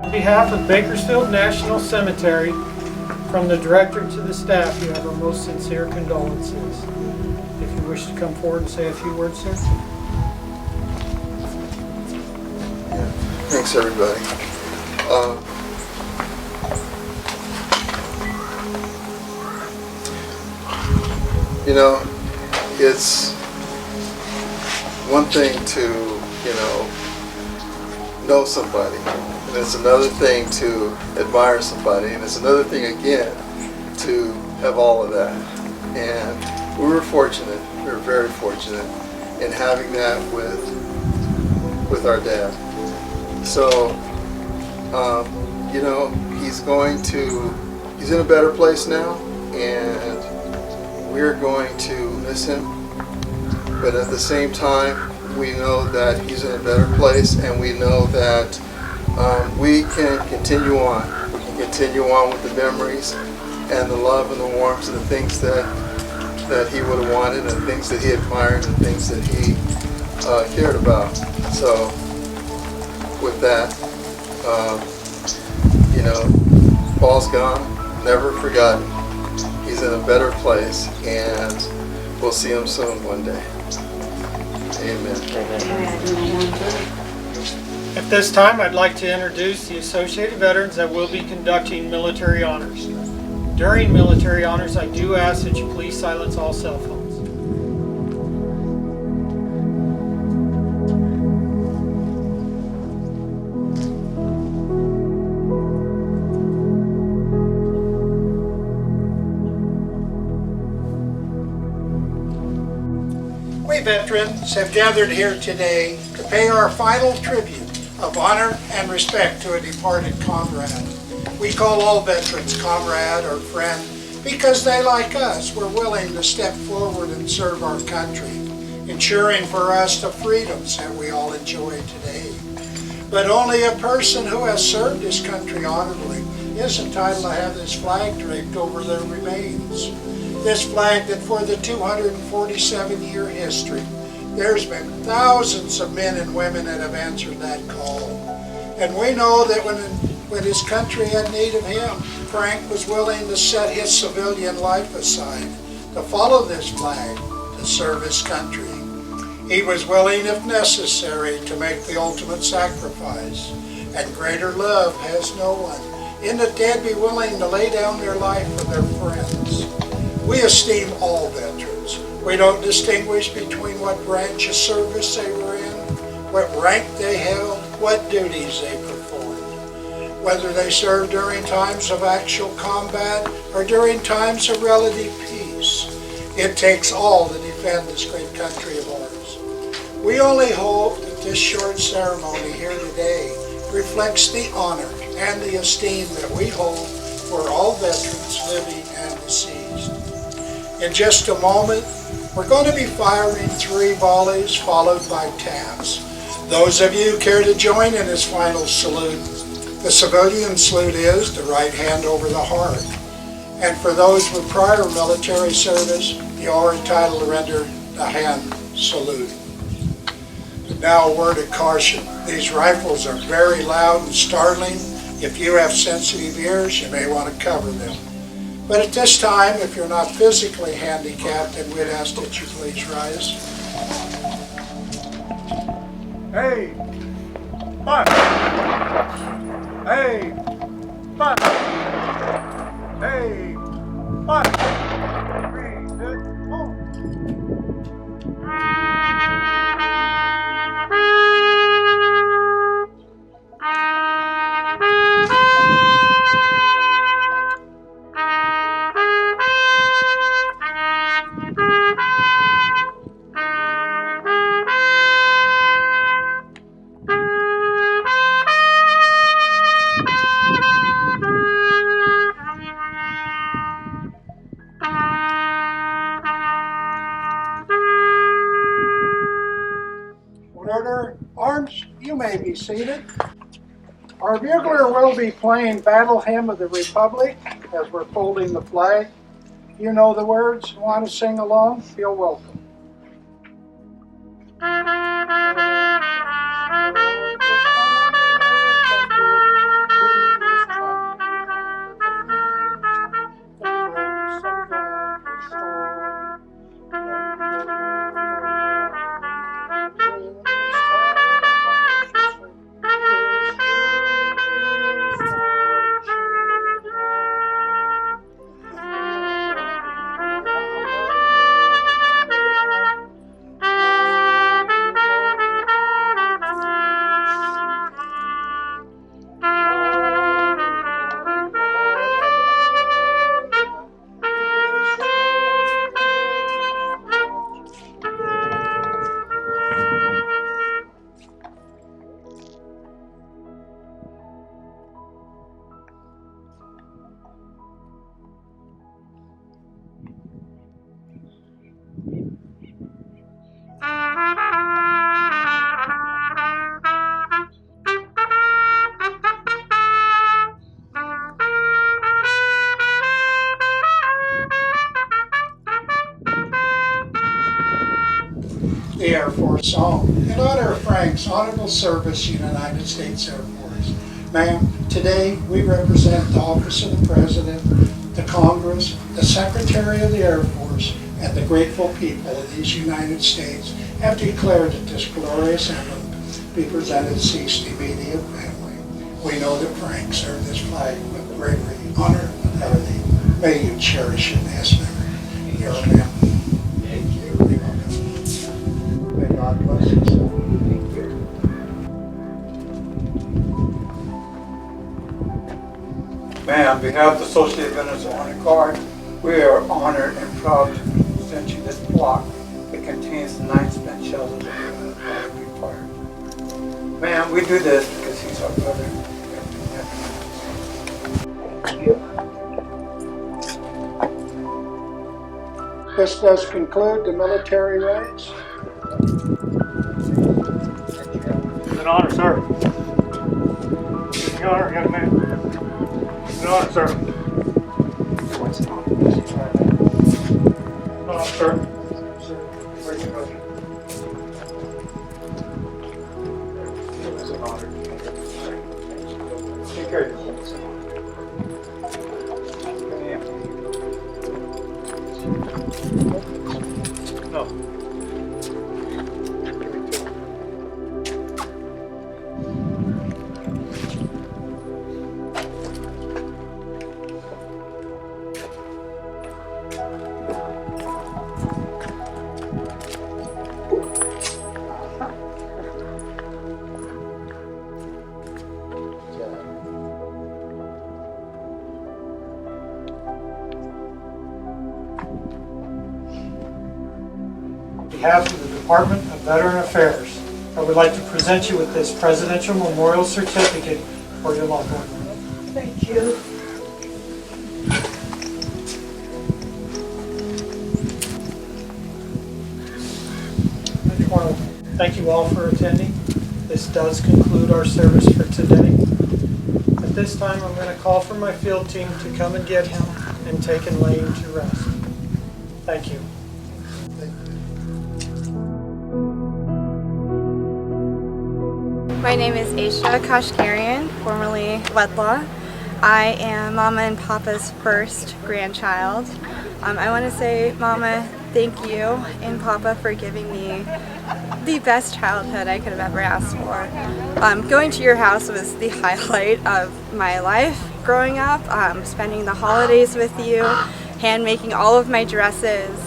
On behalf of Bakersfield National Cemetery, from the director to the staff, you have our most sincere condolences. If you wish to come forward and say a few words, sir. Yeah. Thanks, everybody. You know, it's one thing to, know somebody, and it's another thing to admire somebody, and it's another thing again to have all of that. And we were fortunate, we were very fortunate in having that with our dad. So, he's in a better place now, and we're going to miss him, but at the same time, we know that he's in a better place, and we know that we can continue on. We can continue on with the memories and the love and the warmth and the things that he would have wanted, and the things that he admired, and things that he cared about. So with that, Paul's gone, never forgotten. He's in a better place, and we'll see him soon one day. Amen. At this time, I'd like to introduce the associated veterans that will be conducting military honors. During military honors, I do ask that you please silence all cell phones. We veterans have gathered here today to pay our final tribute of honor and respect to a departed comrade. We call all veterans comrade or friend because they, like us, were willing to step forward and serve our country, ensuring for us the freedoms that we all enjoy today. But only a person who has served his country honorably is entitled to have this flag draped over their remains. This flag that for the 247-year history, there's been thousands of men and women that have answered that call. And we know that when his country had need of him, Frank was willing to set his civilian life aside to follow this flag, to serve his country. He was willing, if necessary, to make the ultimate sacrifice. And greater love has no one. In the dead be willing to lay down their life for their friends. We esteem all veterans. We don't distinguish between what branch of service they were in, what rank they held, what duties they performed. Whether they served during times of actual combat or during times of relative peace, it takes all to defend this great country of ours. We only hope that this short ceremony here today reflects the honor and the esteem that we hold for all veterans living and deceased. In just a moment, we're going to be firing 3 volleys followed by taps. Those of you who care to join in this final salute, the civilian salute is the right hand over the heart. And for those with prior military service, you are entitled to render the hand salute. But now a word of caution. These rifles are very loud and startling. If you have sensitive ears, you may want to cover them. But at this time, if you're not physically handicapped, then we'd ask that you please rise. Hey! Fire! Hey! Fire! Hey! Fire! 3, 2, 1. Order, arms, you may be seated. Our bugler will be playing Battle Hymn of the Republic as we're folding the flag. If you know the words and want to sing along, feel welcome. our song in honor of Frank's honorable service in the United States Air Force. Ma'am, today we represent the Office of the President, the Congress, the Secretary of the Air Force, and the grateful people of these United States have declared that this glorious emblem be presented to cease the immediate family. We know that Frank served this flag with bravery, honor, and fidelity. May you cherish it in his memory. Here, ma'am. Thank you. You're welcome. May God bless you. Thank you. Man, on behalf of the Associated Veterans Honor Guard, we are honored and proud to present you this block that contains the 9 spent shells of the required. Man, we do this because he's our brother. Thank you. This does conclude the military rites. It's an honor, sir. It's an honor, young man. It's an honor, sir. Sir. Where you go? It was an honor. Take care of yourself. No. On behalf of the Department of Veteran Affairs, I would like to present you with this Presidential Memorial Certificate for your loved one. Thank you. I just want to thank you all for attending. This does conclude our service for today. At this time, I'm going to call for my field team to come and get him and take and lay him to rest. Thank you. My name is Aisha Kashkarian, formerly Wedlaw. I am Mama and Papa's first grandchild. I want to say, Mama, thank you and Papa for giving me the best childhood I could have ever asked for. Going to your house was the highlight of my life growing up. Spending the holidays with you, hand making all of my dresses,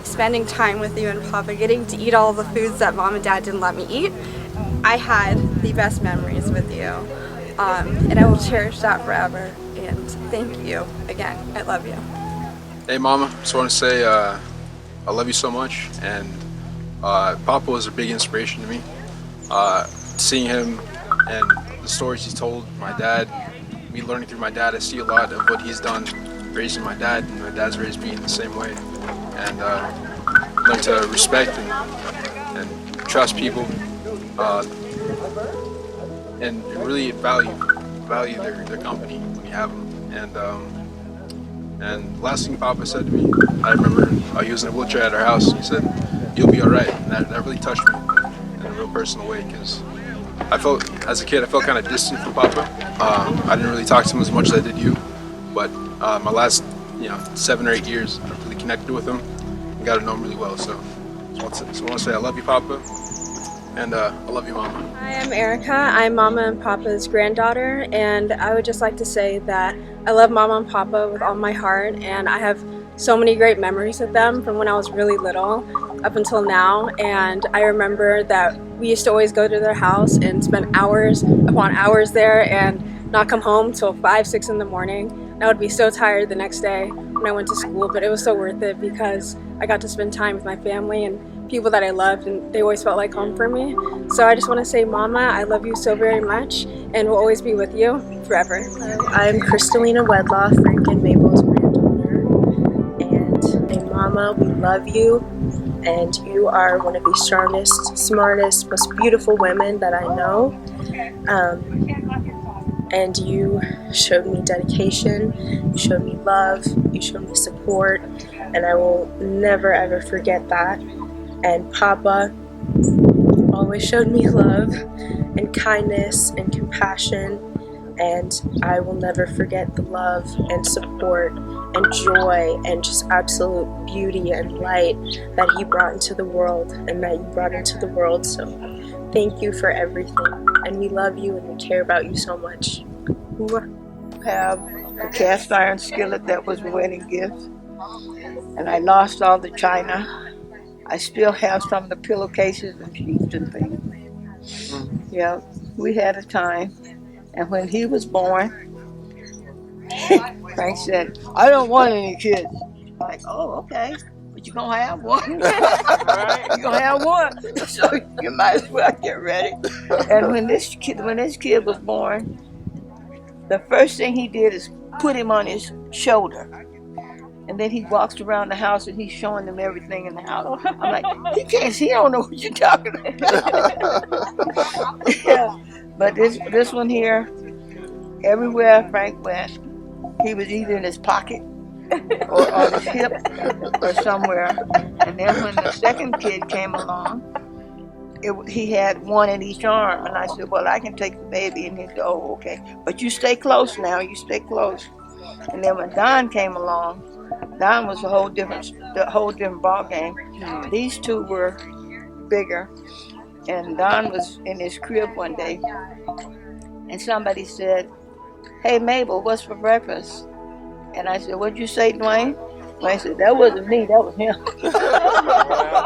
spending time with you and Papa, getting to eat all the foods that Mom and Dad didn't let me eat. I had the best memories with you, and I will cherish that forever. And thank you again. I love you. Hey Mama, just want to say I love you so much, and Papa was a big inspiration to me. Seeing him and the stories he told my dad, me learning through my dad, I see a lot of what he's done raising my dad, and my dad's raised me in the same way. And learn to respect and trust people, and really value their company when you have them. And last thing Papa said to me, I remember he was in a wheelchair at our house. He said, "You'll be all right," and that really touched me in a real personal way, because I felt, as a kid, I felt kind of distant from Papa. I didn't really talk to him as much as I did you, but my last 7 or 8 years, I really connected with him and got to know him really well. So I want to say I love you, Papa, and I love you, Mama. Hi, I'm Erica. I'm Mama and Papa's granddaughter, and I would just like to say that I love Mama and Papa with all my heart, and I have so many great memories with them from when I was really little up until now. And I remember that we used to always go to their house and spend hours upon hours there and not come home till 5, 6 in the morning. And I would be so tired the next day when I went to school, but it was so worth it because I got to spend time with my family and people that I loved, and they always felt like home for me. So I just want to say, Mama, I love you so very much and will always be with you forever. I'm Kristalina Wedlaw, Frank and Mable's granddaughter. And hey, Mama, we love you. And you are one of the strongest, smartest, most beautiful women that I know. And you showed me dedication, you showed me love, you showed me support, and I will never ever forget that. And Papa, always showed me love and kindness and compassion, and I will never forget the love and support and joy and just absolute beauty and light that he brought into the world and that you brought into the world. So thank you for everything, and we love you and we care about you so much. Have a cast iron skillet that was a wedding gift, and I lost all the china. I still have some of the pillowcases and sheets and things. Yeah, we had a time. And when he was born, Frank said, "I don't want any kids." I'm like, "Oh, okay, but you're gonna have one." Right? You're gonna have one, so you might as well get ready. And when this kid was born, the first thing he did is put him on his shoulder. And then he walks around the house and he's showing them everything in the house. I'm like, he can't see, he don't know what you're talking about. Yeah. But this one here, everywhere Frank went, he was either in his pocket or on his hip or somewhere. And then when the second kid came along, he had one in each arm. And I said, well, I can take the baby. And he said, oh, okay. But you stay close now, you stay close. And then when Don came along, Don was a whole different ball game. These two were bigger, and Don was in his crib one day, and somebody said, "Hey Mable, what's for breakfast?" And I said, "What'd you say, Dwayne?" Dwayne said, "That wasn't me, that was him."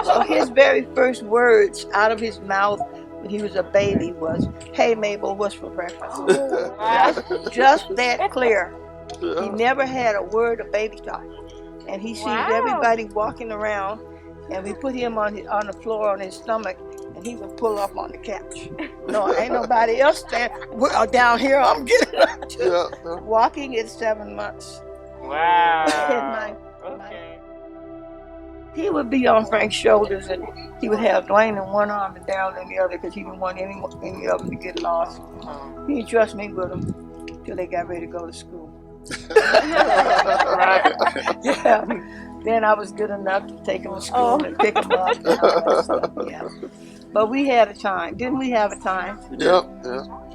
So his very first words out of his mouth when he was a baby was, "Hey Mable, what's for breakfast?" Just that clear. He never had a word of baby talk. And he sees everybody walking around, and we put him on the floor on his stomach, and he would pull up on the couch. No, ain't nobody else standing. We're down here, I'm getting up too. Walking at 7 months. Wow. Okay. He would be on Frank's shoulders, and he would have Dwayne in one arm and down in the other because he didn't want any of them to get lost. He didn't trust me with them till they got ready to go to school. Yeah. Then I was good enough to take him to school and pick him up and all that stuff. Yeah. But we had a time. Didn't we have a time? Yep.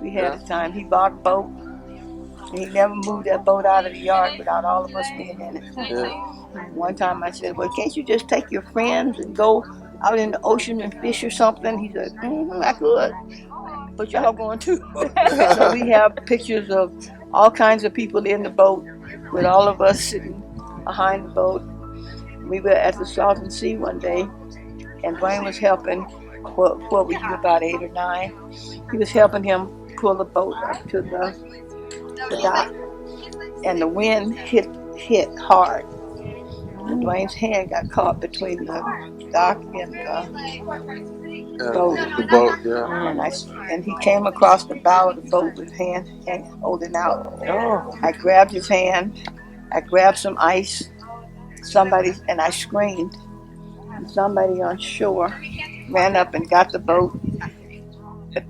We had a time. He bought a boat, and he never moved that boat out of the yard without all of us being in it. One time I said, well, can't you just take your friends and go out in the ocean and fish or something? He said, I could. But y'all going too. So we have pictures of all kinds of people in the boat with all of us sitting behind the boat. We were at the Salton Sea one day, and Dwayne was helping, what were you, about 8 or 9? He was helping him pull the boat up to the dock, and the wind hit hard. And Dwayne's hand got caught between the dock and the boat. The boat, yeah. And he came across the bow of the boat with hand holding out. I grabbed his hand. I grabbed some ice. And I screamed. And somebody on shore ran up and got the boat.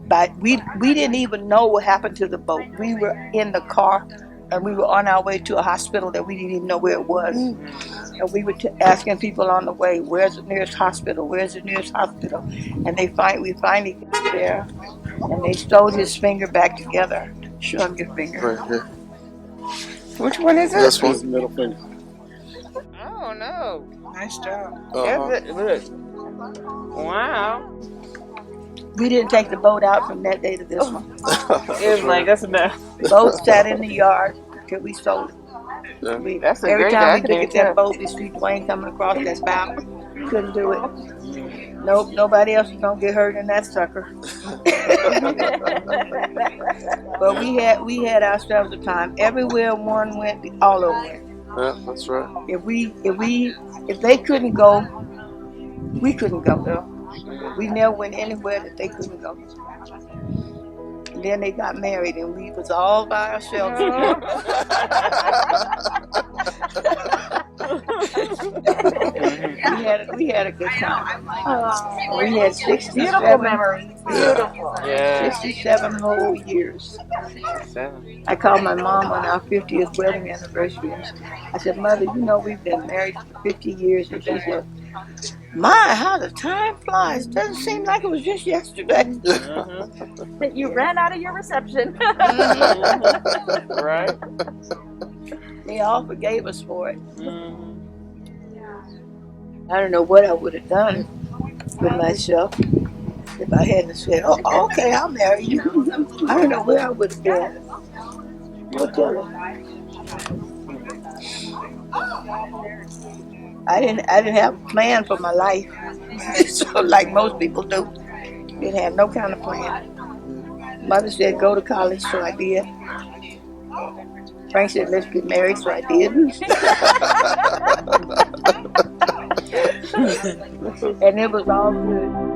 But we didn't even know what happened to the boat. We were in the car, and we were on our way to a hospital that we didn't even know where it was. And we were asking people on the way, where's the nearest hospital? Where's the nearest hospital? And we finally got there, and they sewed his finger back together. Show him your finger. Right here. Which one is it? This one's the middle finger. Oh no. Nice job. Look. Wow. We didn't take the boat out from that day to this one. It was like, that's enough. The boat sat in the yard till we sold it. That's a Every great time we idea, look at that too. boat, we see Dwayne coming across that bow. Couldn't do it. Nope, nobody else was gonna get hurt in that sucker. But we had ourselves a time. Everywhere one went, all of them went. Yeah, that's right. If they couldn't go, we couldn't go. We never went anywhere that they couldn't go. And then they got married, and we was all by ourselves. We had a good time. We had 67 memories. Beautiful. Yeah. 67 whole years. I called my mom on our 50th wedding anniversary. I said, Mother, you know we've been married for 50 years. And she said, My, how the time flies. Doesn't seem like it was just yesterday. Mm-hmm. You ran out of your reception. Mm-hmm. Right. They all forgave us for it. Mm-hmm. I don't know what I would have done with myself if I hadn't said, "Oh, okay, I'll marry you." I don't know where I would have been. We'll tell her. I didn't have a plan for my life. So like most people do. Didn't have no kind of plan. Mother said go to college, so I did. Frank said let's get married, so I did. And it was all good.